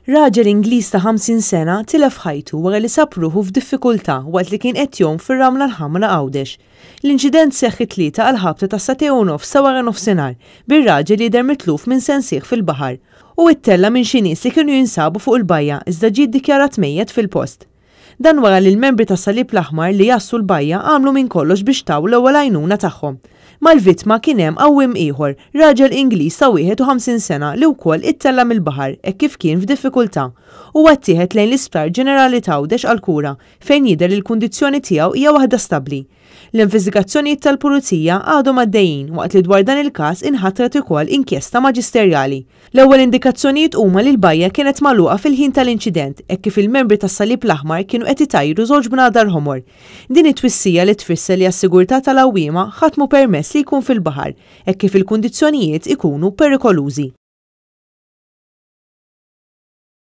Raġel Ingliż ta' 50 sena tilef ħajtu wara li sab ruħu f'diffikultà waqt li kien qed jgħum fir-ramla l-ħamra Għawdex. L-inċident seħħ it-tlieta għal ħabta ta' satejn u nofs sa wara nofsinhar bir-raġel li jidher mitluf minn sensieħ fil-baħar u ittella minn xi nies li kienu jinsabu fuq il-bajja iżda ġie ddikjarat mejjed fil-post. Dan wara li l-membri tas-Salib l-Aħmar li jassu l-bajja għamlu minn kollox biex taw l-ewwel għajnuna tagħhom. Mal-vittma kien hemm qawwiem ieħor, raġel Ingliż ta' 51 sena li wkoll ittella mill-baħar hekk kif kien f'diffikultà u ttieħed lejn l-Isptar Ġenerali ta' Għawdex għall-kura fejn jidher li l-kundizzjoni tiegħu hija waħda stabbli. L-investigazzjonijiet tal-Pulizija għadhom għaddejjin waqt li dwar dan il-każ inħatret ukoll inkjesta maġisterjali. L-ewwel indikazzjonijiet huma li l-bajja kienet magħluqa fil-ħin tal-inċident hekk kif il-membri tas-Salib l-Aħmar kienu qed itajru żewġ bnadar ħomor. Din it-twissija li tfisser li għas-sigurtà tal-għawwiema ħatmu permess li jkun fil-baħar hekk kif il-kundizzjonijiet ikunu perikolużi.